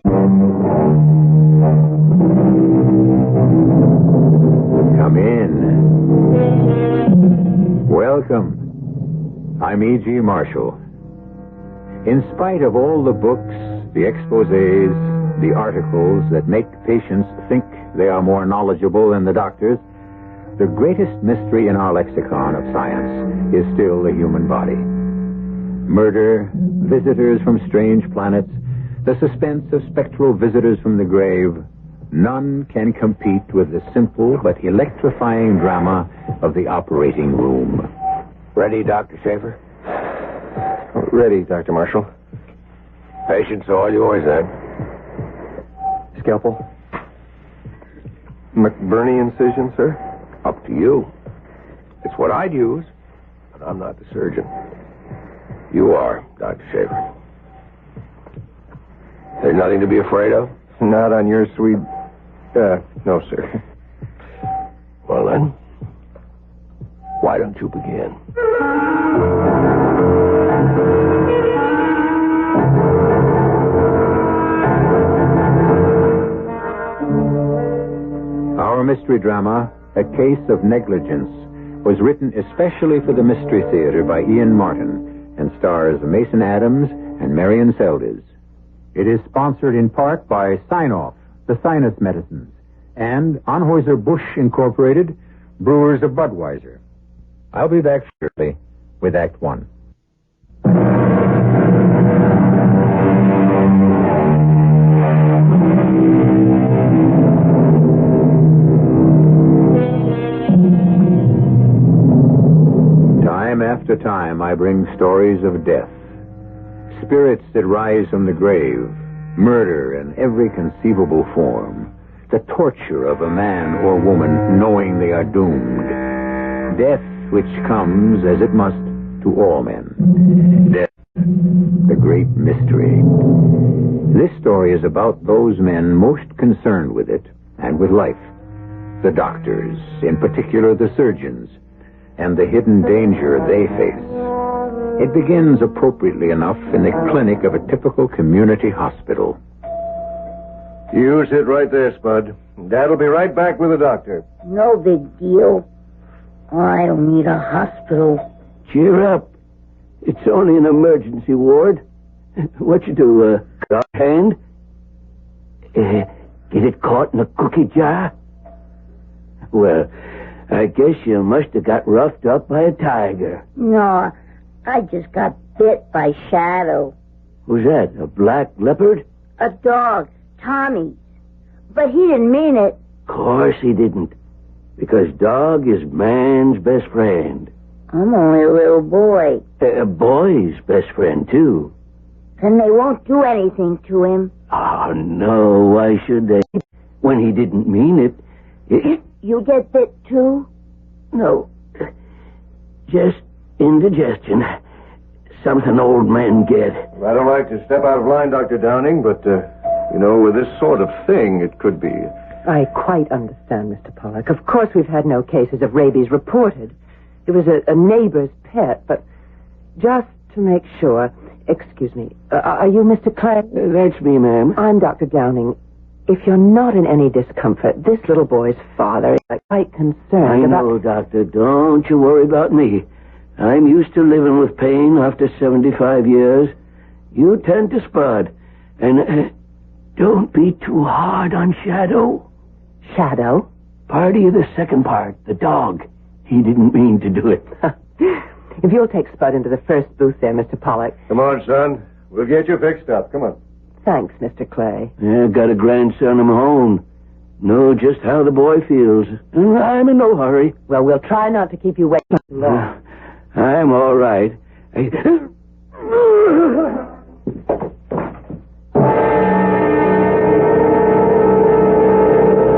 Come in. Welcome. I'm E.G. Marshall. In spite of all the books, the exposés, the articles that make patients think they are more knowledgeable than the doctors, the greatest mystery in our lexicon of science is still the human body. Murder, visitors from strange planets, the suspense of spectral visitors from the grave, none can compete with the simple but electrifying drama of the operating room. Ready, Dr. Schaefer? Ready, Dr. Marshall. Patients all yours, then. Scalpel. McBurney incision, sir? Up to you. It's what I'd use, but I'm not the surgeon. You are, Dr. Schaefer. There's nothing to be afraid of? Not on your sweet... no, sir. Well, then, why don't you begin? Our mystery drama, A Case of Negligence, was written especially for the Mystery Theater by Ian Martin and stars Mason Adams and Marion Seldes. It is sponsored in part by Sign-Off, the sinus medicines, and Anheuser-Busch Incorporated, brewers of Budweiser. I'll be back shortly with Act One. Time after time, I bring stories of death. Spirits that rise from the grave, murder in every conceivable form, the torture of a man or woman knowing they are doomed, death which comes, as it must, to all men. Death, the great mystery. This story is about those men most concerned with it and with life. The doctors, in particular the surgeons, and the hidden danger they face. It begins appropriately enough in the clinic of a typical community hospital. You sit right there, Spud. Dad'll be right back with the doctor. No big deal. I don't need a hospital. Cheer up. It's only an emergency ward. What you do, cut off hand? Get it caught in a cookie jar? Well, I guess you must have got roughed up by a tiger. No, I just got bit by Shadow. Who's that, a black leopard? A dog, Tommy. But he didn't mean it. Of course he didn't. Because dog is man's best friend. I'm only a little boy. A boy's best friend, too. Then they won't do anything to him. Oh, no, why should they? When he didn't mean it. You get bit, too? No. Just indigestion. Something old men get. I don't like to step out of line, Dr. Downing, but, with this sort of thing, it could be... I quite understand, Mr. Pollock. Of course we've had no cases of rabies reported. It was a neighbor's pet, but just to make sure... Excuse me. Are you Mr. Clay? That's me, ma'am. I'm Dr. Downing. If you're not in any discomfort, this little boy's father is quite concerned about... I know, Doctor. Don't you worry about me. I'm used to living with pain after 75 years. You tend to Spud. And don't be too hard on Shadow. Shadow? Party of the second part, the dog. He didn't mean to do it. If you'll take Spud into the first booth there, Mr. Pollock. Come on, son. We'll get you fixed up. Come on. Thanks, Mr. Clay. Yeah, got a grandson of my own. Know just how the boy feels. I'm in no hurry. Well, we'll try not to keep you waiting too long. I'm all right.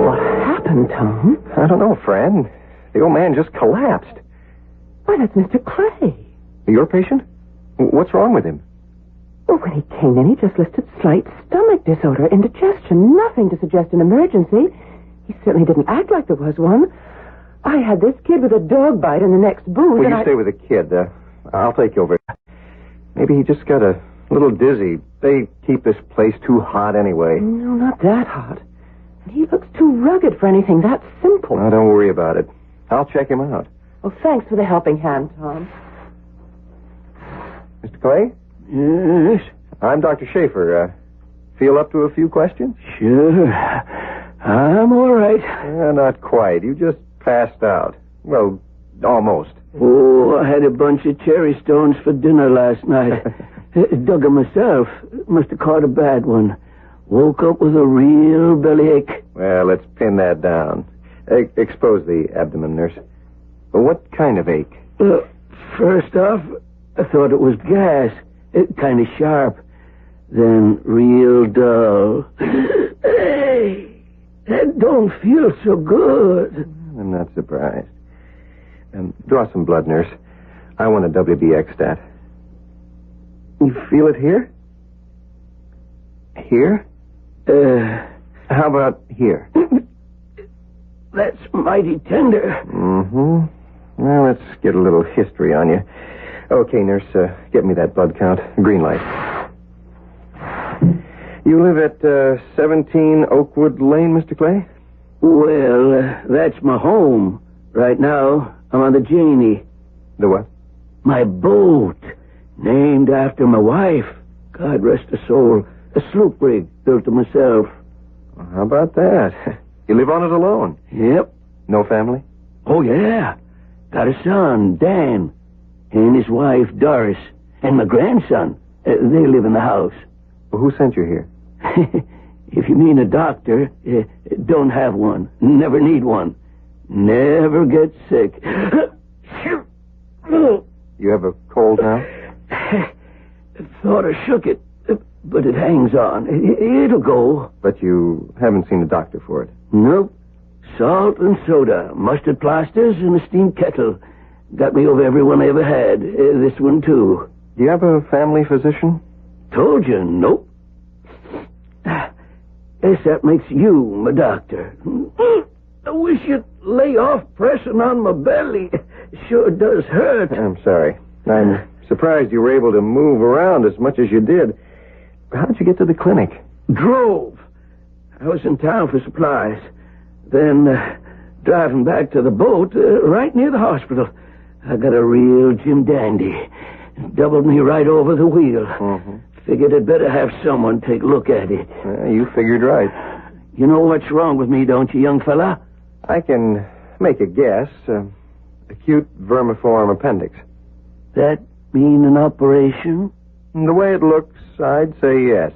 What happened, Tom? I don't know, Fran. The old man just collapsed. Why, that's Mr. Clay. Your patient? What's wrong with him? Well, when he came in, he just listed slight stomach disorder, indigestion, nothing to suggest an emergency. He certainly didn't act like there was one. I had this kid with a dog bite in the next booth. Will you stay with the kid? I'll take you over. Maybe he just got a little dizzy. They keep this place too hot anyway. No, not that hot. And he looks too rugged for anything that simple. Oh, don't worry about it. I'll check him out. Well, thanks for the helping hand, Tom. Mr. Clay? Yes? I'm Dr. Schaefer. Feel up to a few questions? Sure. I'm all right. Not quite. You just passed out. Well, almost. Oh, I had a bunch of cherry stones for dinner last night. Dug them myself. Must have caught a bad one. Woke up with a real bellyache. Well, let's pin that down. Expose the abdomen, nurse. What kind of ache? First off, I thought it was gas. Kind of sharp. Then real dull. Hey, that don't feel so good. I'm not surprised. Draw some blood, nurse. I want a WBX stat. You feel it here? Here? How about here? That's mighty tender. Mm-hmm. Well, let's get a little history on you. Okay, nurse, get me that blood count. Green light. You live at 17 Oakwood Lane, Mr. Clay? Well, that's my home. Right now, I'm on the Janie. The what? My boat. Named after my wife. God rest her soul. A sloop rig built to myself. Well, how about that? You live on it alone? Yep. No family? Oh, yeah. Got a son, Dan. And his wife, Doris. And my grandson. They live in the house. Well, who sent you here? If you mean a doctor, don't have one. Never need one. Never get sick. You have a cold now? Thought I shook it, but it hangs on. It'll go. But you haven't seen a doctor for it? Nope. Salt and soda, mustard plasters, and a steam kettle. Got me over every one I ever had. This one, too. Do you have a family physician? Told you, nope. Guess that makes you my doctor. I wish you'd lay off pressing on my belly. Sure does hurt. I'm sorry. I'm surprised you were able to move around as much as you did. How did you get to the clinic? Drove. I was in town for supplies. Then driving back to the boat right near the hospital. I got a real Jim Dandy. Doubled me right over the wheel. Mm-hmm. Figured I'd better have someone take a look at it. You figured right. You know what's wrong with me, don't you, young fella? I can make a guess. Acute vermiform appendix. That mean an operation? The way it looks, I'd say yes.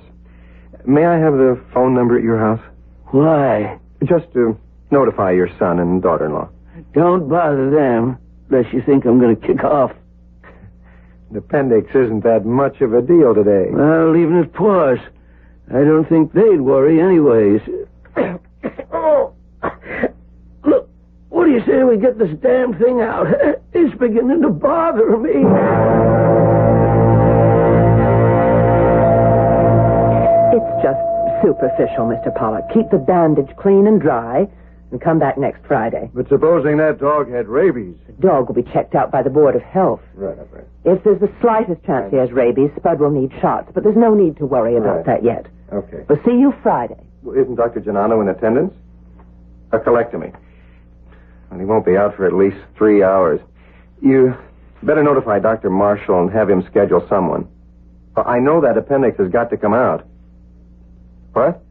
May I have the phone number at your house? Why? Just to notify your son and daughter-in-law. Don't bother them, unless you think I'm going to kick off. The appendix isn't that much of a deal today. Well, even if it was, I don't think they'd worry anyways. Oh. Look, what do you say we get this damn thing out? It's beginning to bother me. It's just superficial, Mr. Pollock. Keep the bandage clean and dry and come back next Friday. But supposing that dog had rabies? The dog will be checked out by the Board of Health. Right. If there's the slightest chance he has rabies, Spud will need shots, but there's no need to worry about that yet. Okay. We'll see you Friday. Well, isn't Dr. Giannano in attendance? A colectomy. And he won't be out for at least 3 hours. You better notify Dr. Marshall and have him schedule someone. I know that appendix has got to come out. What?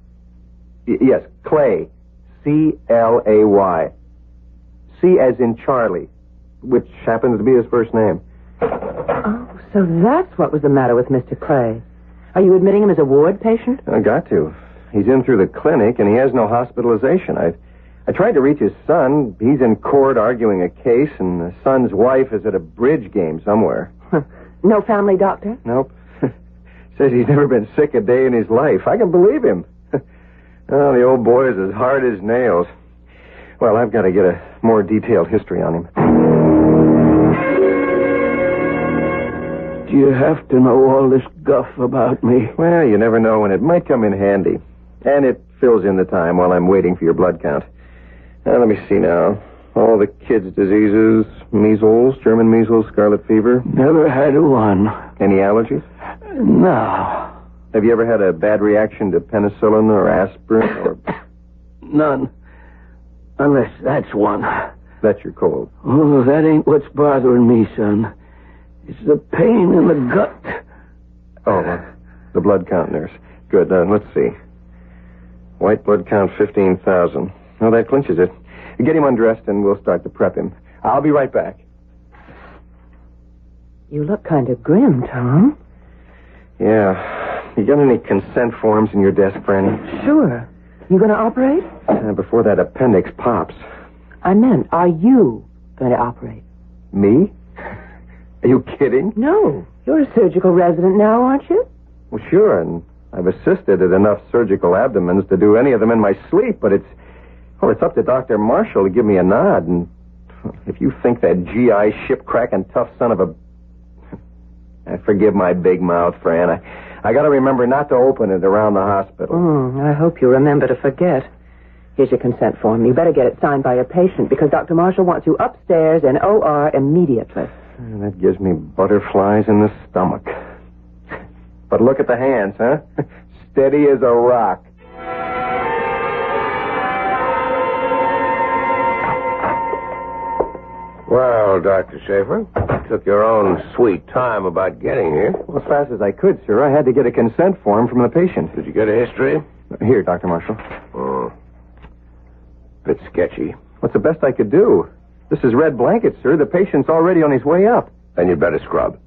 Yes, Clay. C-L-A-Y. C as in Charlie, which happens to be his first name. Oh, so that's what was the matter with Mr. Clay. Are you admitting him as a ward patient? I got to. He's in through the clinic, and he has no hospitalization. I tried to reach his son. He's in court arguing a case, and the son's wife is at a bridge game somewhere. No family doctor? Nope. Says he's never been sick a day in his life. I can believe him. Oh, the old boy is as hard as nails. Well, I've got to get a more detailed history on him. Do you have to know all this guff about me? Well, you never know when it might come in handy. And it fills in the time while I'm waiting for your blood count. Let me see now. All the kids' diseases, measles, German measles, scarlet fever. Never had one. Any allergies? No. Have you ever had a bad reaction to penicillin or aspirin or... None. Unless that's one. That's your cold. Oh, that ain't what's bothering me, son. It's the pain in the gut. Oh, the blood count, nurse. Good. Let's see. White blood count 15,000. Oh, that clinches it. Get him undressed and we'll start to prep him. I'll be right back. You look kind of grim, Tom. Yeah. You got any consent forms in your desk, Franny? Sure. You going to operate? Before that appendix pops. I meant, are you going to operate? Me? Are you kidding? No. You're a surgical resident now, aren't you? Well, sure, and I've assisted at enough surgical abdomens to do any of them in my sleep, but it's up to Dr. Marshall to give me a nod, and if you think that GI ship-cracking tough son of a... Forgive my big mouth, Fran. I got to remember not to open it around the hospital. I hope you remember to forget. Here's your consent form. You better get it signed by your patient because Dr. Marshall wants you upstairs in OR immediately. That gives me butterflies in the stomach. But look at the hands, huh? Steady as a rock. Well, Dr. Schaefer, you took your own sweet time about getting here. Well, as fast as I could, sir. I had to get a consent form from the patient. Did you get a history? Here, Dr. Marshall. Oh. Bit sketchy. What's the best I could do? This is red blanket, sir. The patient's already on his way up. Then you'd better scrub.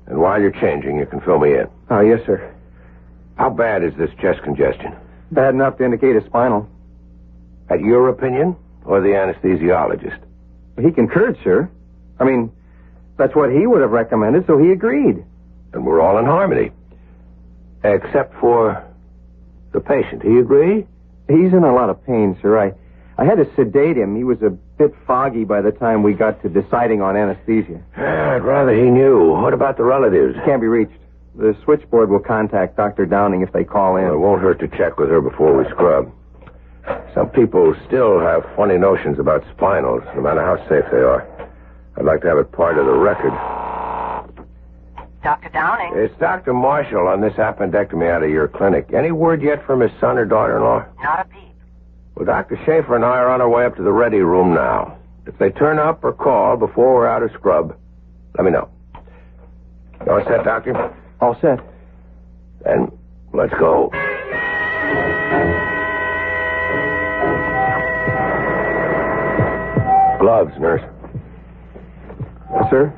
And while you're changing, you can fill me in. Oh, yes, sir. How bad is this chest congestion? Bad enough to indicate a spinal. At your opinion, or the anesthesiologist? He concurred, sir. I mean, that's what he would have recommended, so he agreed. And we're all in harmony. Except for the patient. He agree? He's in a lot of pain, sir. I had to sedate him. He was a bit foggy by the time we got to deciding on anesthesia. I'd rather he knew. What about the relatives? Can't be reached. The switchboard will contact Dr. Downing if they call in. Well, it won't hurt to check with her before we scrub. Some people still have funny notions about spinals, no matter how safe they are. I'd like to have it part of the record. Dr. Downing? It's Dr. Marshall on this appendectomy out of your clinic. Any word yet from his son or daughter-in-law? Not a peep. Well, Dr. Schaefer and I are on our way up to the ready room now. If they turn up or call before we're out of scrub, let me know. You all set, Doctor? All set. Then let's go. Gloves, nurse. Sir?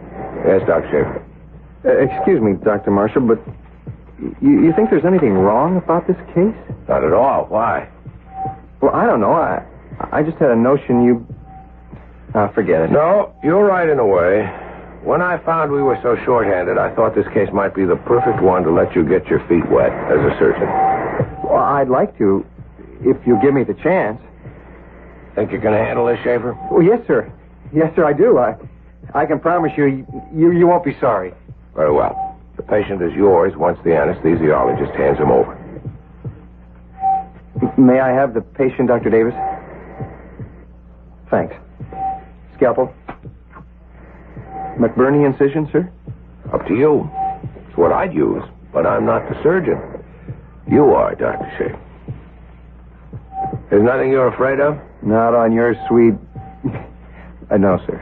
Yes, Dr. Schaefer. Excuse me, Dr. Marshall, but you think there's anything wrong about this case? Not at all. Why? Well, I don't know. I just had a notion you... forget it. No, you're right in a way. When I found we were so short-handed, I thought this case might be the perfect one to let you get your feet wet as a surgeon. Well, I'd like to, if you give me the chance. Think you can handle this, Schaefer? Oh, yes, sir. Yes, sir, I do. I can promise you won't be sorry. Very well. The patient is yours once the anesthesiologist hands him over. May I have the patient, Dr. Davis? Thanks. Scalpel. McBurney incision, sir? Up to you. It's what I'd use, but I'm not the surgeon. You are, Dr. Schaefer. There's nothing you're afraid of? Not on your sweet... no, sir.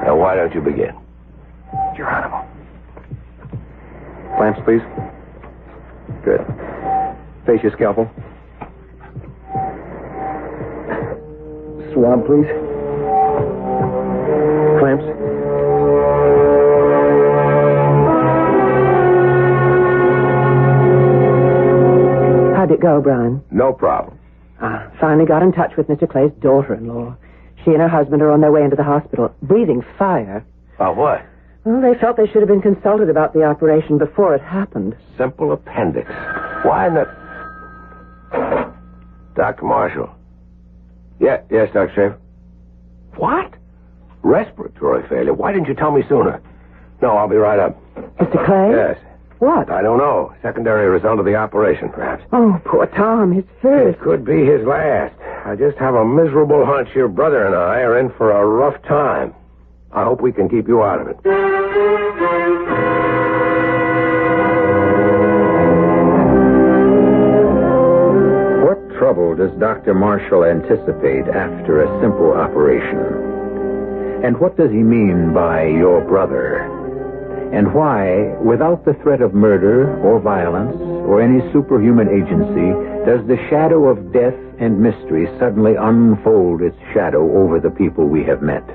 Now, why don't you begin? Geronimo. Clamps, please. Good. Face your scalpel. Swab, please. Clamps. How'd it go, Brian? No problem. Finally got in touch with Mr. Clay's daughter-in-law. She and her husband are on their way into the hospital, breathing fire. About what? Well, they felt they should have been consulted about the operation before it happened. Simple appendix. Why not... Dr. Marshall. Yes, Dr. Schaefer. What? Respiratory failure. Why didn't you tell me sooner? No, I'll be right up. Mr. Clay? Yes. What? I don't know. Secondary result of the operation, perhaps. Oh, poor Tom. His first. It could be his last. I just have a miserable hunch your brother and I are in for a rough time. I hope we can keep you out of it. trouble does Dr. Marshall anticipate after a simple operation? And what does he mean by your brother? And why, without the threat of murder or violence or any superhuman agency, does the shadow of death and mystery suddenly unfold its shadow over the people we have met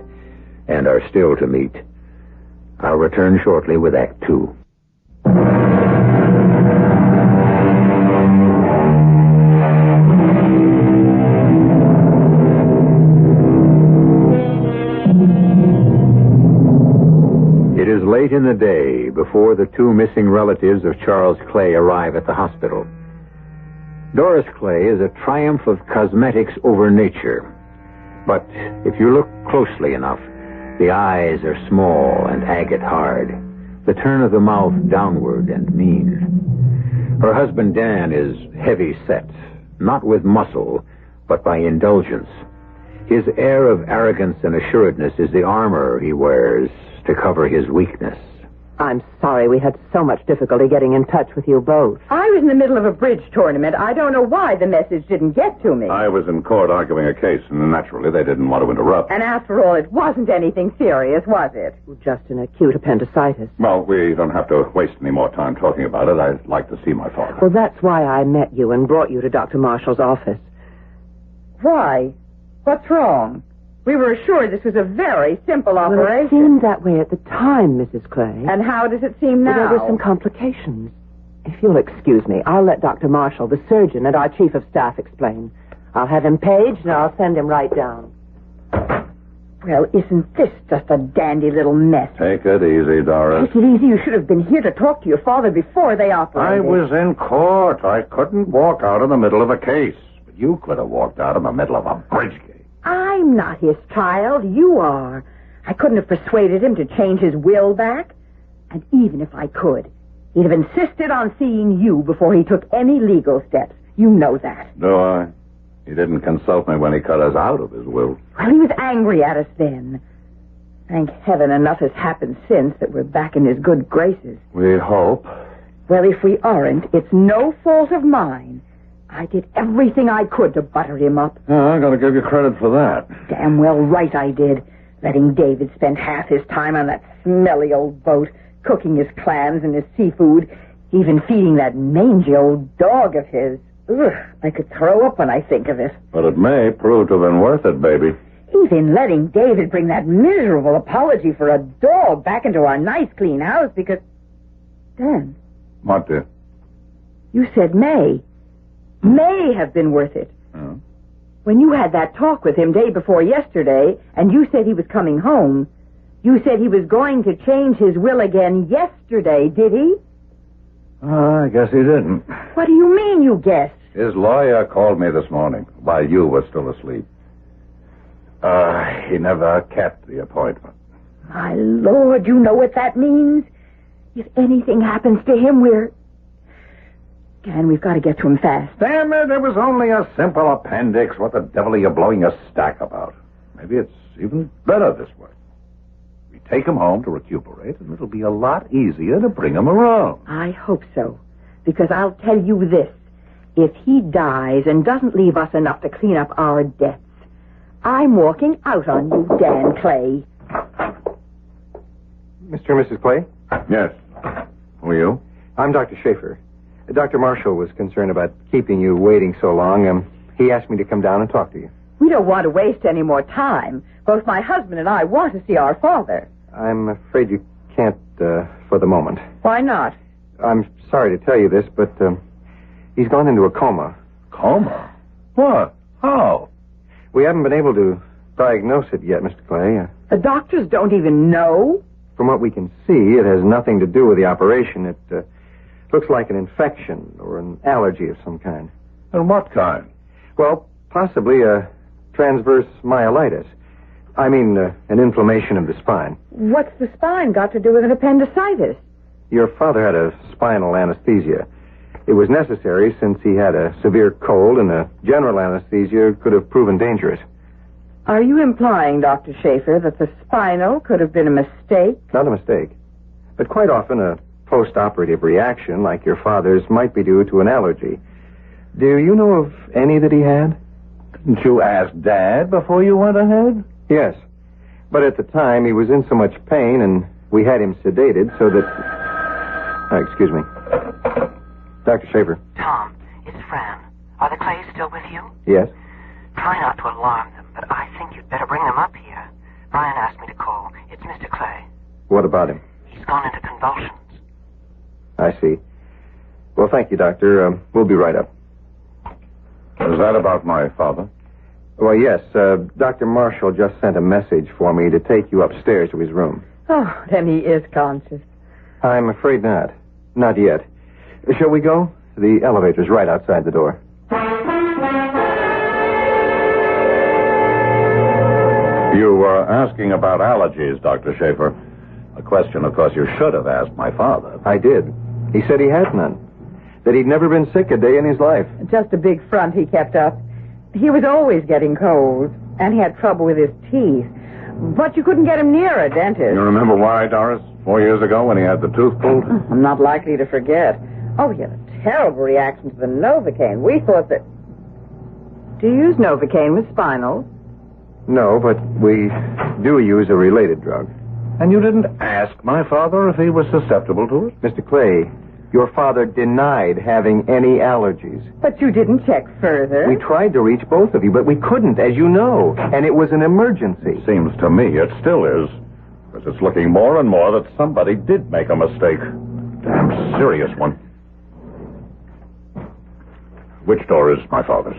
and are still to meet? I'll return shortly with Act 2. It is late in the day before the two missing relatives of Charles Clay arrive at the hospital. Doris Clay is a triumph of cosmetics over nature. But if you look closely enough, the eyes are small and agate hard, the turn of the mouth downward and mean. Her husband Dan is heavy set, not with muscle, but by indulgence. His air of arrogance and assuredness is the armor he wears to cover his weakness. I'm sorry we had so much difficulty getting in touch with you both. I was in the middle of a bridge tournament. I don't know why the message didn't get to me. I was in court arguing a case, and naturally they didn't want to interrupt. And after all, it wasn't anything serious, was it? Just an acute appendicitis. Well, we don't have to waste any more time talking about it. I'd like to see my father. Well, that's why I met you and brought you to Dr. Marshall's office. Why? What's wrong? We were assured this was a very simple Well, operation. it seemed that way at the time, Mrs. Clay. And how does it seem now? Well, there were some complications. If you'll excuse me, I'll let Dr. Marshall, the surgeon, and our chief of staff explain. I'll have him paged, and I'll send him right down. Well, isn't this just a dandy little mess? Take it easy, Doris. Take it easy. You should have been here to talk to your father before they operated. I was in court. I couldn't walk out in the middle of a case. But you could have walked out in the middle of a bridge game. I'm not his child. You are. I couldn't have persuaded him to change his will back. And even if I could, he'd have insisted on seeing you before he took any legal steps. You know that. Do I? He didn't consult me when he cut us out of his will. Well, he was angry at us then. Thank heaven enough has happened since that we're back in his good graces. We hope. Well, if we aren't, it's no fault of mine. I did everything I could to butter him up. I gotta give you credit for that. Damn well right I did. Letting David spend half his time on that smelly old boat, cooking his clams and his seafood, even feeding that mangy old dog of his. Ugh, I could throw up when I think of it. But it may prove to have been worth it, baby. Even letting David bring that miserable apology for a dog back into our nice clean house because... Dan. What, dear? You said may have been worth it. Oh. When you had that talk with him day before yesterday, and you said he was coming home, you said he was going to change his will again yesterday, did he? I guess he didn't. What do you mean you guessed? His lawyer called me this morning while you were still asleep. He never kept the appointment. My Lord, you know what that means? If anything happens to him, we've got to get to him fast. Damn it, it was only a simple appendix. What the devil are you blowing your stack about? Maybe it's even better this way. We take him home to recuperate, and it'll be a lot easier to bring him around. I hope so, because I'll tell you this. If he dies and doesn't leave us enough to clean up our debts, I'm walking out on you, Dan Clay. Mr. and Mrs. Clay? Yes. Who are you? I'm Dr. Schaefer. Dr. Marshall was concerned about keeping you waiting so long. He asked me to come down and talk to you. We don't want to waste any more time. Both my husband and I want to see our father. I'm afraid you can't for the moment. Why not? I'm sorry to tell you this, but he's gone into a coma. Coma? What? How? We haven't been able to diagnose it yet, Mr. Clay. The doctors don't even know? From what we can see, it has nothing to do with the operation. It looks like an infection or an allergy of some kind. And what kind? Well, possibly a transverse myelitis. I mean, an inflammation of the spine. What's the spine got to do with an appendicitis? Your father had a spinal anesthesia. It was necessary since he had a severe cold, and a general anesthesia could have proven dangerous. Are you implying, Dr. Schaefer, that the spinal could have been a mistake? Not a mistake. But quite often a post-operative reaction like your father's might be due to an allergy. Do you know of any that he had? Didn't you ask Dad before you went ahead? Yes. But at the time, he was in so much pain, and we had him sedated so that... excuse me. Dr. Schaefer. Tom, it's Fran. Are the Clays still with you? Yes? Try not to alarm them, but I think you'd better bring them up here. Brian asked me to call. It's Mr. Clay. What about him? He's gone into convulsions. I see. Well, thank you, Doctor. We'll be right up. Is that about my father? Well, yes. Dr. Marshall just sent a message for me to take you upstairs to his room. Oh, then he is conscious. I'm afraid not. Not yet. Shall we go? The elevator's right outside the door. You were asking about allergies, Dr. Schaefer. A question, of course, you should have asked my father. I did. He said he had none. That he'd never been sick a day in his life. Just a big front he kept up. He was always getting colds, and he had trouble with his teeth. But you couldn't get him near a dentist. You remember why, Doris? 4 years ago when he had the tooth pulled? I'm not likely to forget. Oh, he had a terrible reaction to the Novocaine. We thought that... Do you use Novocaine with spinal? No, but we do use a related drug. And you didn't ask my father if he was susceptible to it? Mr. Clay, your father denied having any allergies. But you didn't check further. We tried to reach both of you, but we couldn't, as you know. And it was an emergency. Seems to me it still is. Because it's looking more and more that somebody did make a mistake. Damn serious one. Which door is my father's?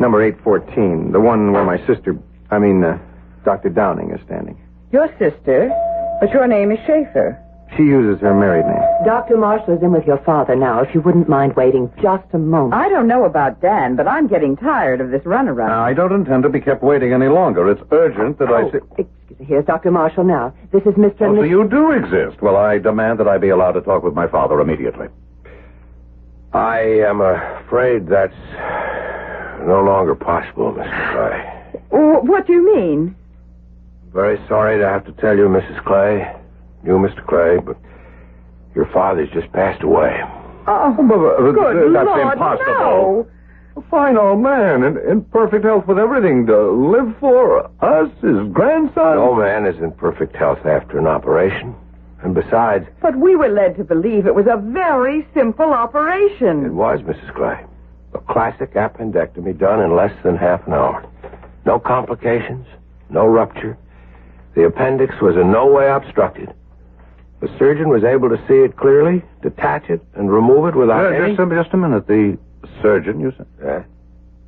Number 814. The one where my sister, Dr. Downing is standing. Your sister? But your name is Schaefer. She uses her married name. Dr. Marshall is in with your father now, if you wouldn't mind waiting just a moment. I don't know about Dan, but I'm getting tired of this runaround. I don't intend to be kept waiting any longer. It's urgent that I... Excuse me. Here's Dr. Marshall now. This is Mr. and So Miss... you do exist. Well, I demand that I be allowed to talk with my father immediately. I am afraid that's no longer possible, Mr. Clay. What do you mean? Very sorry to have to tell you, Mrs. Clay, you, Mr. Clay, but your father's just passed away. Oh, good That's Lord, impossible. no. A fine old man, in perfect health with everything to live for. Us, his grandson. No man is in perfect health after an operation. And besides... But we were led to believe it was a very simple It operation. was, Mrs. Clay. A classic appendectomy done in less than half an hour. No complications, no rupture. The appendix was in no way obstructed. The surgeon was able to see it clearly, detach it, and remove it without any... Just a minute. The surgeon, you said? Yeah.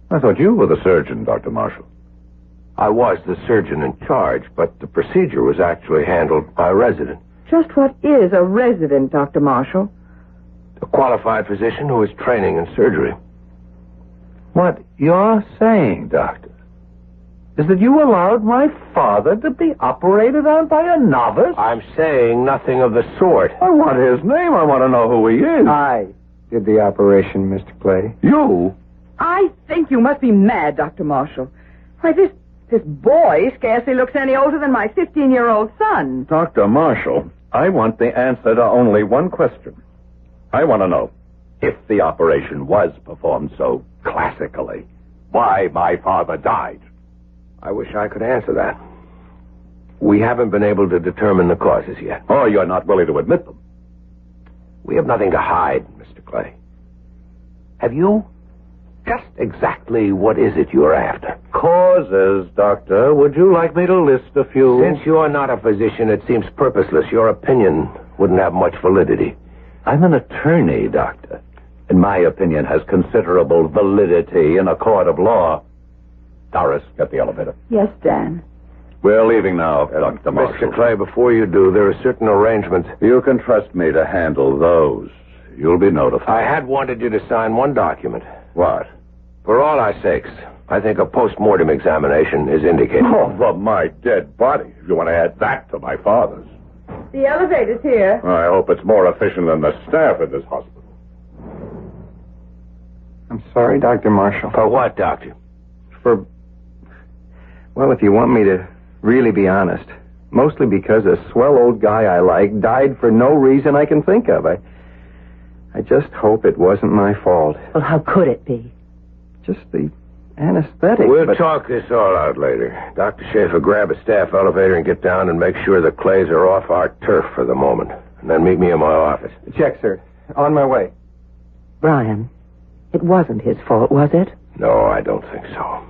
I thought you were the surgeon, Dr. Marshall. I was the surgeon in charge, but the procedure was actually handled by a resident. Just what is a resident, Dr. Marshall? A qualified physician who is training in surgery. What you're saying, Doctor, is that you allowed my father to be operated on by a novice? I'm saying nothing of the sort. I want his name. I want to know who he is. I did the operation, Mr. Clay. You? I think you must be mad, Dr. Marshall. Why, this boy scarcely looks any older than my 15-year-old son. Dr. Marshall, I want the answer to only one question. I want to know, if the operation was performed so classically, why my father died. I wish I could answer that. We haven't been able to determine the causes yet. Oh, you're not willing to admit them. We have nothing to hide, Mr. Clay. Have you? Just exactly what is it you're after? Causes, Doctor. Would you like me to list a few? Since you're not a physician, it seems purposeless. Your opinion wouldn't have much validity. I'm an attorney, Doctor, and my opinion has considerable validity in a court of law. Doris, get the elevator. Yes, Dan. We're leaving now, Dr. Marshall. Mr. Clay, before you do, there are certain arrangements. You can trust me to handle those. You'll be notified. I had wanted you to sign one document. What? For all our sakes, I think a post-mortem examination is indicated. Oh, for my dead body. If you want to add that to my father's. The elevator's here. I hope it's more efficient than the staff at this hospital. I'm sorry, Dr. Marshall. For what, Doctor? Well, if you want me to really be honest, mostly because a swell old guy I like died for no reason I can think of. I I just hope it wasn't my fault. Well, how could it be? Just the anesthetic. We'll talk this all out later. Dr. Schaefer, grab a staff elevator and get down and make sure the Clays are off our turf for the moment. And then meet me in my office. Check, sir. On my way. Brian, it wasn't his fault, was it? No, I don't think so.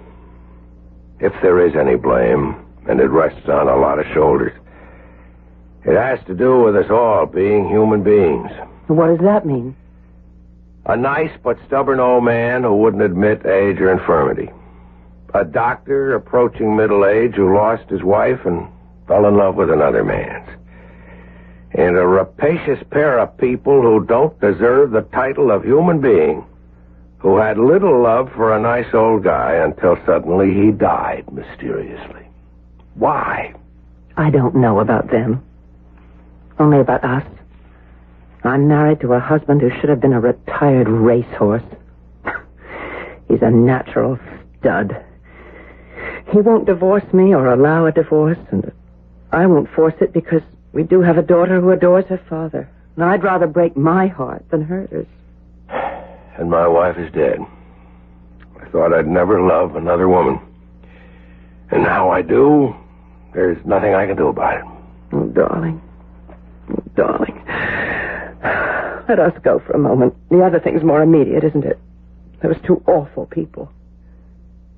If there is any blame, and it rests on a lot of shoulders, it has to do with us all being human beings. What does that mean? A nice but stubborn old man who wouldn't admit age or infirmity. A doctor approaching middle age who lost his wife and fell in love with another man's. And a rapacious pair of people who don't deserve the title of human being, who had little love for a nice old guy until suddenly he died mysteriously. Why? I don't know about them. Only about us. I'm married to a husband who should have been a retired racehorse. He's a natural stud. He won't divorce me or allow a divorce, and I won't force it because we do have a daughter who adores her father. And I'd rather break my heart than hers. And my wife is dead. I thought I'd never love another woman. And now I do. There's nothing I can do about it. Oh, darling. Oh, darling. Let us go for a moment. The other thing's more immediate, isn't it? Those two awful people.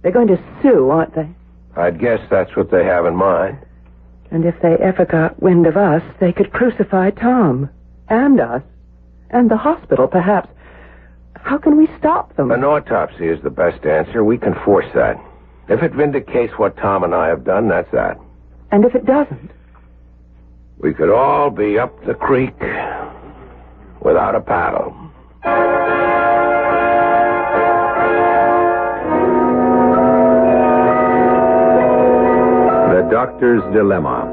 They're going to sue, aren't they? I'd guess that's what they have in mind. And if they ever got wind of us, they could crucify Tom. And us. And the hospital, perhaps. How can we stop them? An autopsy is the best answer. We can force that. If it vindicates what Tom and I have done, that's that. And if it doesn't? We could all be up the creek without a paddle. The Doctor's Dilemma.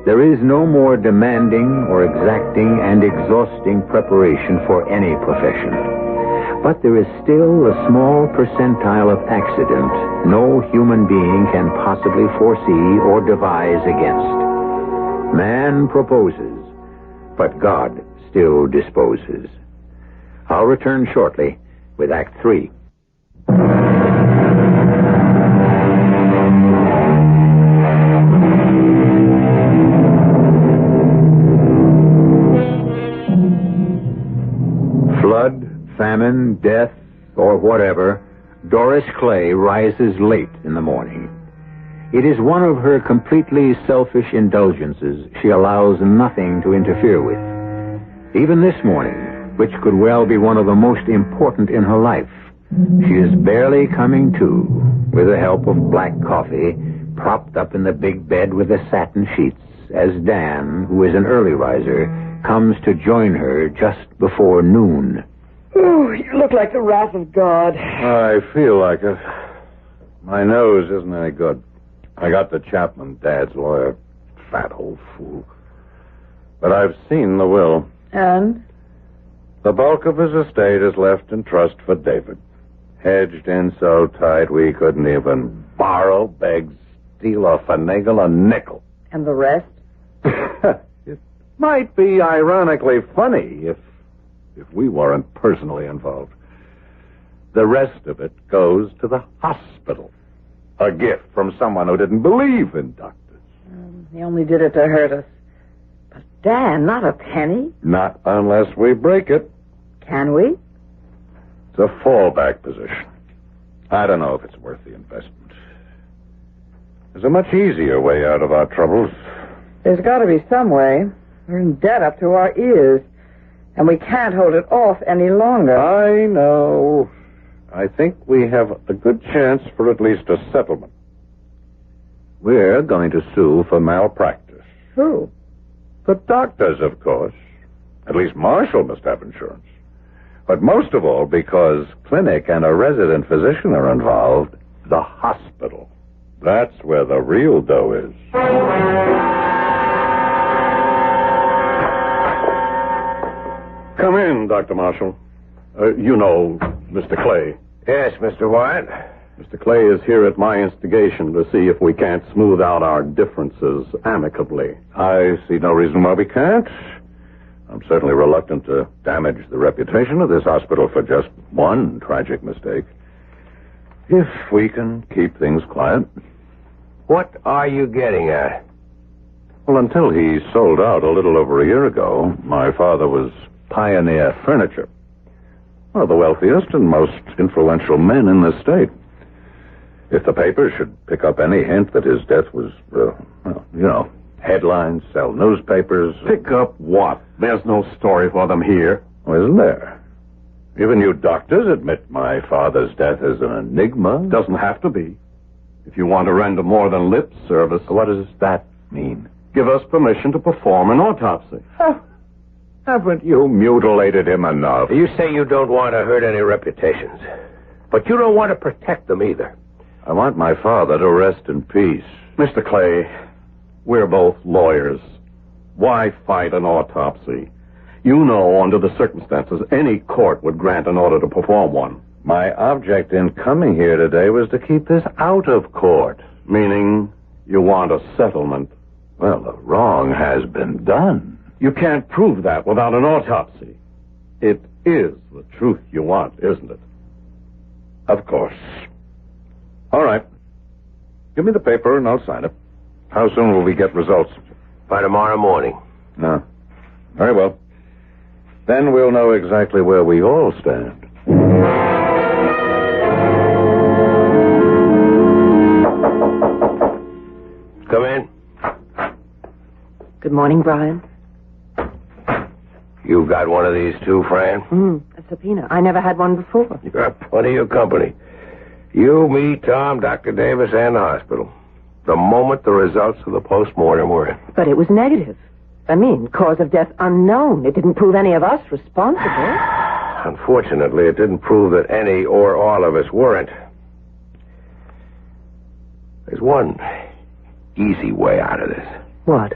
There is no more demanding or exacting and exhausting preparation for any profession. But there is still a small percentile of accident no human being can possibly foresee or devise against. Man proposes, but God still disposes. I'll return shortly with Act 3. Flood, famine, death, or whatever, Doris Clay rises late in the morning. It is one of her completely selfish indulgences she allows nothing to interfere with. Even this morning, which could well be one of the most important in her life, she is barely coming to, with the help of black coffee, propped up in the big bed with the satin sheets, as Dan, who is an early riser, comes to join her just before noon. Oh, you look like the wrath of God. I feel like it. My nose isn't any good. I got the Chapman, Dad's lawyer. Fat old fool. But I've seen the will. And? The bulk of his estate is left in trust for David. Hedged in so tight we couldn't even borrow, beg, steal, or finagle a nickel. And the rest? It might be ironically funny if we weren't personally involved. The rest of it goes to the hospital. A gift from someone who didn't believe in doctors. He only did it to hurt us. But, Dan, not a penny. Not unless we break it. Can we? It's a fallback position. I don't know if it's worth the investment. There's a much easier way out of our troubles. There's got to be some way. We're in debt up to our ears. And we can't hold it off any longer. I know. I think we have a good chance for at least a settlement. We're going to sue for malpractice. Who? The doctors, of course. At least Marshall must have insurance. But most of all, because clinic and a resident physician are involved, the hospital. That's where the real dough is. Come in, Dr. Marshall. You know Mr. Clay. Yes, Mr. Wyatt. Mr. Clay is here at my instigation to see if we can't smooth out our differences amicably. I see no reason why we can't. I'm certainly reluctant to damage the reputation of this hospital for just one tragic mistake. If we can keep things quiet. What are you getting at? Well, until he sold out a little over a year ago, my father was Pioneer Furniture. One of the wealthiest and most influential men in the state. If the papers should pick up any hint that his death was, headlines, sell newspapers. Pick up what? There's no story for them here. Oh, isn't there? Even you doctors admit my father's death is an enigma. Doesn't have to be. If you want to render more than lip service. What does that mean? Give us permission to perform an autopsy. Haven't you mutilated him enough? You say you don't want to hurt any reputations, but you don't want to protect them either. I want my father to rest in peace. Mr. Clay, we're both lawyers. Why fight an autopsy? You know, under the circumstances, any court would grant an order to perform one. My object in coming here today was to keep this out of court. Meaning you want a settlement. Well, the wrong has been done. You can't prove that without an autopsy. It is the truth you want, isn't it? Of course. All right. Give me the paper and I'll sign it. How soon will we get results? By tomorrow morning. No. Very well. Then we'll know exactly where we all stand. Come in. Good morning, Brian. You got one of these too, Fran? A subpoena. I never had one before. You got plenty of company. You, me, Tom, Dr. Davis, and the hospital. The moment the results of the postmortem were in. But it was negative. I mean, cause of death unknown. It didn't prove any of us responsible. Unfortunately, it didn't prove that any or all of us weren't. There's one easy way out of this. What?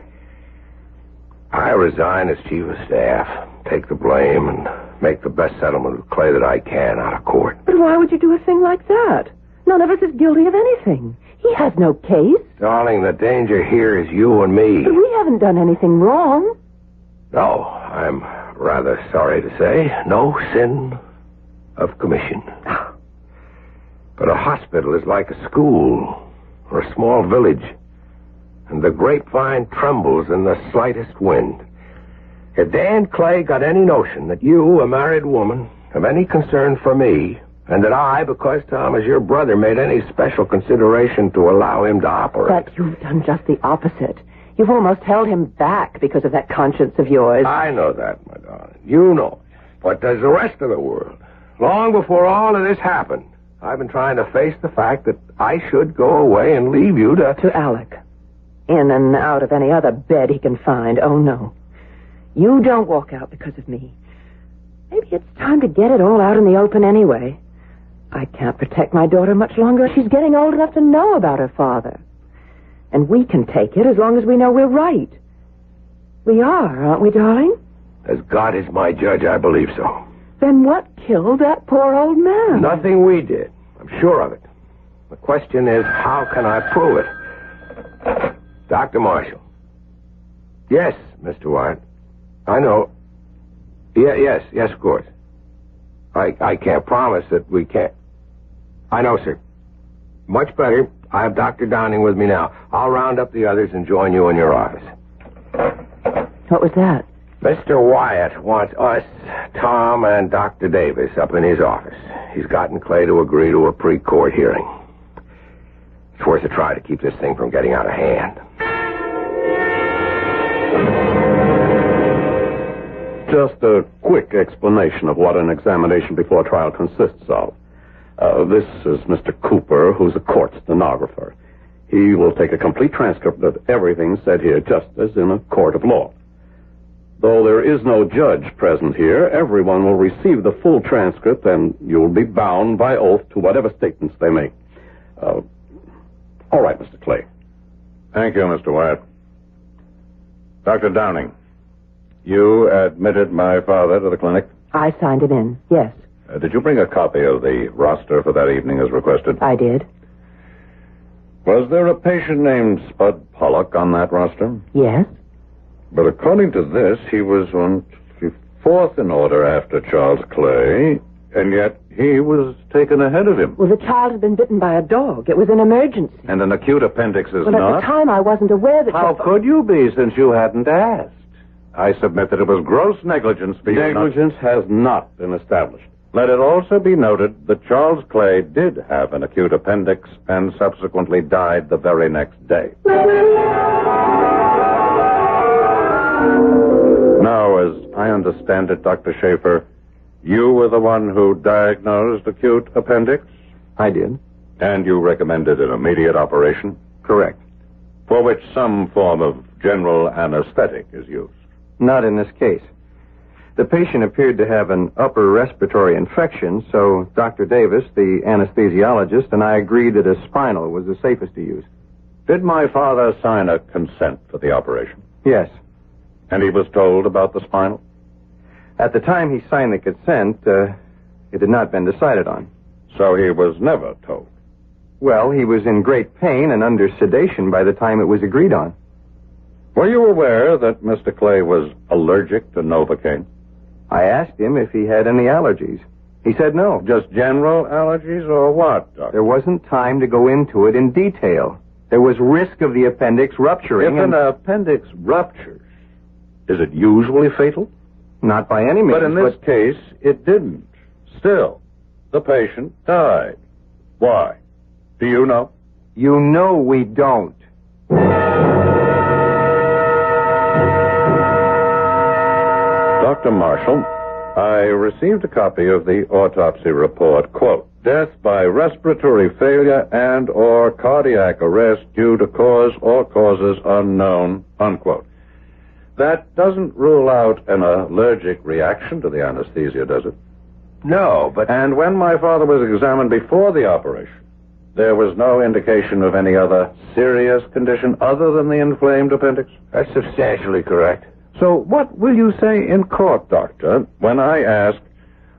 I resign as chief of staff, take the blame, and make the best settlement with Clay that I can out of court. But why would you do a thing like that? None of us is guilty of anything. He has no case. Darling, the danger here is you and me. But we haven't done anything wrong. No, I'm rather sorry to say, no sin of commission. But a hospital is like a school or a small village, and the grapevine trembles in the slightest wind. If Dan Clay got any notion that you, a married woman, have any concern for me, and that I, because Tom is your brother, made any special consideration to allow him to operate. But you've done just the opposite. You've almost held him back because of that conscience of yours. I know that, my darling. You know it. But does the rest of the world? Long before all of this happened, I've been trying to face the fact that I should go away and leave you to Alec. In and out of any other bed he can find. Oh, no. You don't walk out because of me. Maybe it's time to get it all out in the open anyway. I can't protect my daughter much longer. She's getting old enough to know about her father. And we can take it as long as we know we're right. We are, aren't we, darling? As God is my judge, I believe so. Then what killed that poor old man? Nothing we did. I'm sure of it. The question is, how can I prove it? Dr. Marshall. Yes, Mr. Wyatt. I know. Yes, of course. I can't promise that we can't. I know, sir. Much better. I have Dr. Downing with me now. I'll round up the others and join you in your office. What was that? Mr. Wyatt wants us, Tom, and Dr. Davis up in his office. He's gotten Clay to agree to a pre-court hearing. It's worth a try to keep this thing from getting out of hand. Just a quick explanation of what an examination before trial consists of. This is Mr. Cooper, who's a court stenographer. He will take a complete transcript of everything said here, just as in a court of law. Though there is no judge present here, everyone will receive the full transcript, and you'll be bound by oath to whatever statements they make. All right, Mr. Clay. Thank you, Mr. Wyatt. Dr. Downing, you admitted my father to the clinic? I signed him in, yes. Did you bring a copy of the roster for that evening as requested? I did. Was there a patient named Spud Pollock on that roster? Yes. But according to this, he was 1, fourth in order after Charles Clay, and yet he was taken ahead of him. Well, the child had been bitten by a dog. It was an emergency. And an acute appendix is Well, not. at the time, I wasn't aware that... How could you be, since you hadn't asked? I submit that it was gross negligence for you. Negligence has not been established. Let it also be noted that Charles Clay did have an acute appendix and subsequently died the very next day. Now, as I understand it, Dr. Schaefer, you were the one who diagnosed acute appendix? I did. And you recommended an immediate operation? Correct. For which some form of general anesthetic is used? Not in this case. The patient appeared to have an upper respiratory infection, so Dr. Davis, the anesthesiologist, and I agreed that a spinal was the safest to use. Did my father sign a consent for the operation? Yes. And he was told about the spinal? At the time he signed the consent, it had not been decided on. So he was never told? Well, he was in great pain and under sedation by the time it was agreed on. Were you aware that Mr. Clay was allergic to Novocaine? I asked him if he had any allergies. He said no. Just general allergies or what, Doctor? There wasn't time to go into it in detail. There was risk of the appendix rupturing. If an appendix ruptures, is it usually fatal? Not by any means. But in this case, it didn't. Still, the patient died. Why? Do you know? You know we don't. Dr. Marshall, I received a copy of the autopsy report. Quote, death by respiratory failure and or cardiac arrest due to cause or causes unknown, unquote. That doesn't rule out an allergic reaction to the anesthesia, does it? No, but... And when my father was examined before the operation, there was no indication of any other serious condition other than the inflamed appendix? That's substantially correct. So what will you say in court, Doctor, when I ask,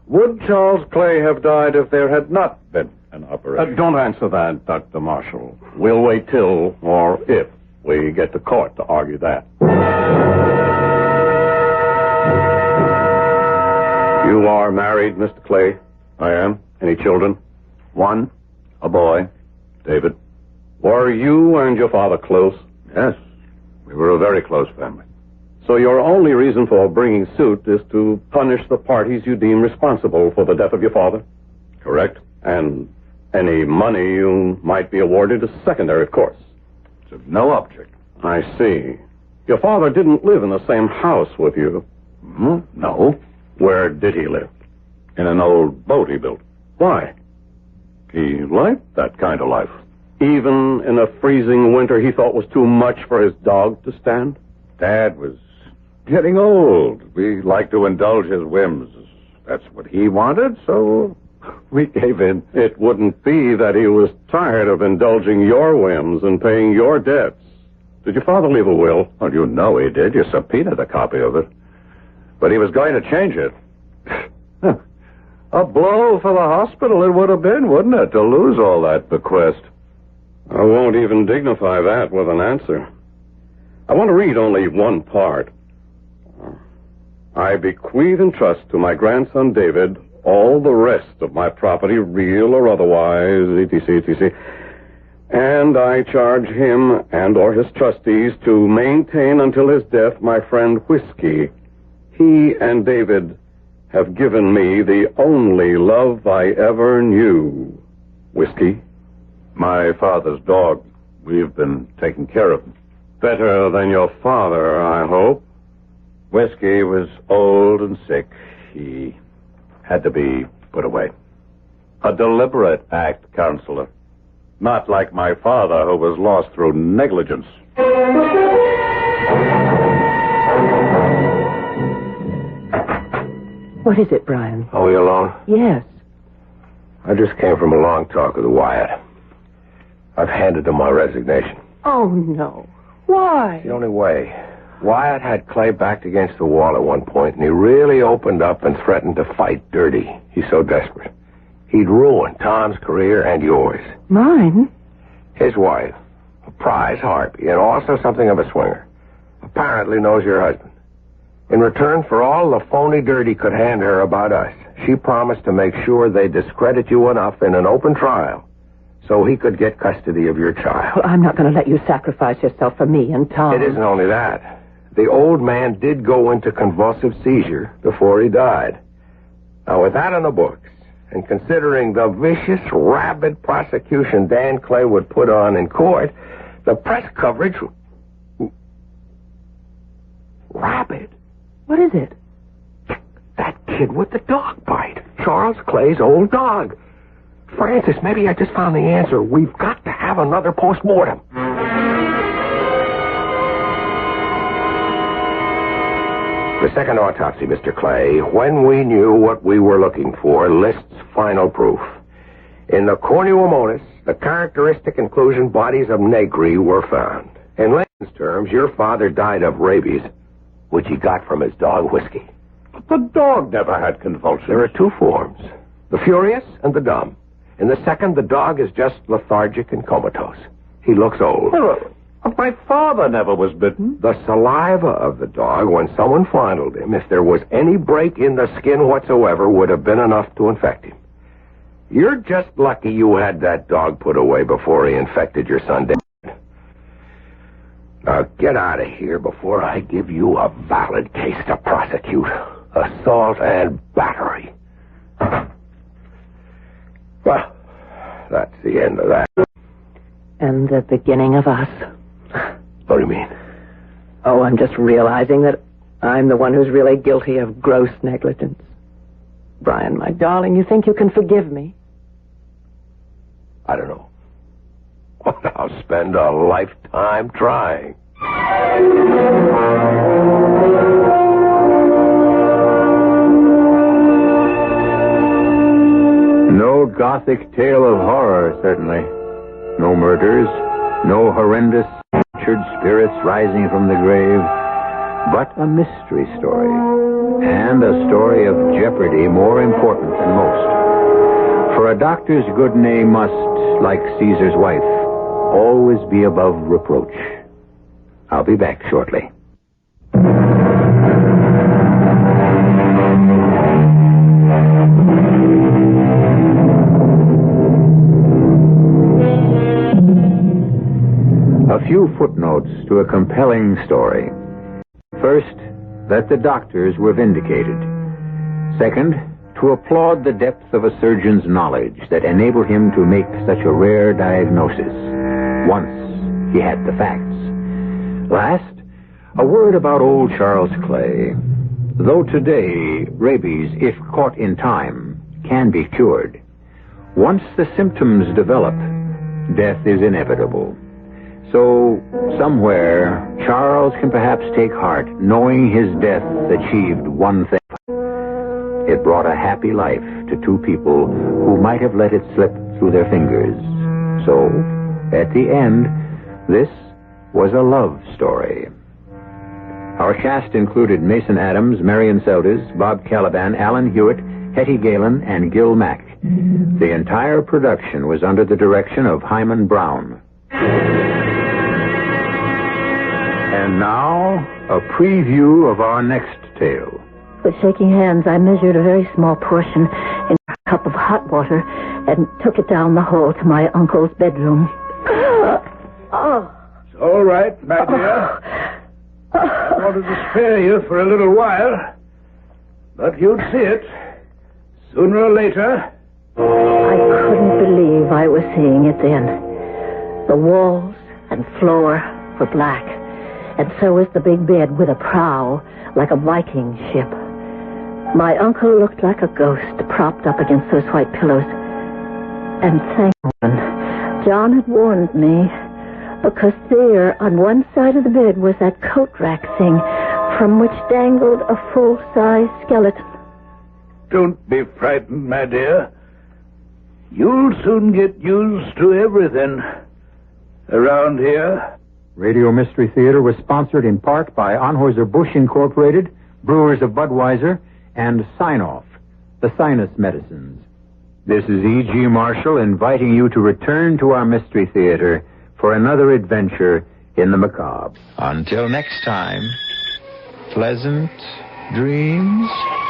would Charles Clay have died if there had not been an operation? Don't answer that, Dr. Marshall. We'll wait till, or if, we get to court to argue that. You are married, Mr. Clay? I am. Any children? One. A boy. David. Were you and your father close? Yes. We were a very close family. So your only reason for bringing suit is to punish the parties you deem responsible for the death of your father? Correct. And any money you might be awarded is secondary, of course. It's of no object. I see. Your father didn't live in the same house with you. No. Where did he live? In an old boat he built. Why? He liked that kind of life. Even in a freezing winter he thought was too much for his dog to stand? Dad was getting old. We liked to indulge his whims. That's what he wanted, so we gave in. It wouldn't be that he was tired of indulging your whims and paying your debts. Did your father leave a will? Oh, you know he did. You subpoenaed a copy of it. But he was going to change it. A blow for the hospital it would have been, wouldn't it, to lose all that bequest? I won't even dignify that with an answer. I want to read only one part. I bequeath and trust to my grandson David all the rest of my property, real or otherwise, etc., etc. And I charge him and or his trustees to maintain until his death my friend Whiskey. He and David have given me the only love I ever knew. Whiskey? My father's dog. We've been taking care of him. Better than your father, I hope. Whiskey was old and sick. He had to be put away. A deliberate act, Counselor. Not like my father, who was lost through negligence. What is it, Brian? Are we alone? Yes. I just came from a long talk with Wyatt. I've handed him my resignation. Oh, no. Why? The only way. Wyatt had Clay backed against the wall at one point, and he really opened up and threatened to fight dirty. He's so desperate. He'd ruin Tom's career and yours. Mine? His wife, a prize harpy, and also something of a swinger. Apparently knows your husband. In return for all the phony dirt he could hand her about us, she promised to make sure they discredit you enough in an open trial so he could get custody of your child. Well, I'm not going to let you sacrifice yourself for me and Tom. It isn't only that. The old man did go into convulsive seizure before he died. Now, with that in the books, and considering the vicious, rabid prosecution Dan Clay would put on in court, the press coverage... Rabid? What is it? That kid with the dog bite. Charles Clay's old dog. Francis, maybe I just found the answer. We've got to have another post-mortem. The second autopsy, Mr. Clay, when we knew what we were looking for, lists final proof. In the cornu amonis, the characteristic inclusion bodies of negri were found. In layman's terms, your father died of rabies, which he got from his dog Whiskey. But the dog never had convulsions. There are two forms, the furious and the dumb. In the second, the dog is just lethargic and comatose. He looks old. But my father never was bitten. The saliva of the dog, when someone fondled him, if there was any break in the skin whatsoever, would have been enough to infect him. You're just lucky you had that dog put away before he infected your son, David. Now, get out of here before I give you a valid case to prosecute. Assault and battery. Well, that's the end of that. And the beginning of us. What do you mean? Oh, I'm just realizing that I'm the one who's really guilty of gross negligence. Brian, my darling, you think you can forgive me? I don't know. I'll spend a lifetime trying. No gothic tale of horror, certainly. No murders, no horrendous tortured spirits rising from the grave, but a mystery story. And a story of jeopardy more important than most. For a doctor's good name must, like Caesar's wife, always be above reproach. I'll be back shortly. A few footnotes to a compelling story. First, that the doctors were vindicated. Second, to applaud the depth of a surgeon's knowledge that enabled him to make such a rare diagnosis, once he had the facts. Last, a word about old Charles Clay. Though today, rabies, if caught in time, can be cured, once the symptoms develop, death is inevitable. So, somewhere, Charles can perhaps take heart, knowing his death achieved one thing. It brought a happy life to two people who might have let it slip through their fingers. So, at the end, this was a love story. Our cast included Mason Adams, Marion Seldes, Bob Caliban, Alan Hewitt, Hetty Galen, and Gil Mack. The entire production was under the direction of Himan Brown. And now, a preview of our next tale. With shaking hands, I measured a very small portion in a cup of hot water and took it down the hall to my uncle's bedroom. It's all right, my dear. I wanted to spare you for a little while, but you'd see it. Sooner or later. I couldn't believe I was seeing it then. The walls and floor were black, and so was the big bed with a prow like a Viking ship. My uncle looked like a ghost propped up against those white pillows. And thank heaven, John had warned me, because there on one side of the bed was that coat rack thing from which dangled a full-size skeleton. Don't be frightened, my dear. You'll soon get used to everything around here. Radio Mystery Theater was sponsored in part by Anheuser-Busch Incorporated, Brewers of Budweiser, and Sign-Off, the sinus medicines. This is E.G. Marshall inviting you to return to our Mystery Theater for another adventure in the macabre. Until next time, pleasant dreams.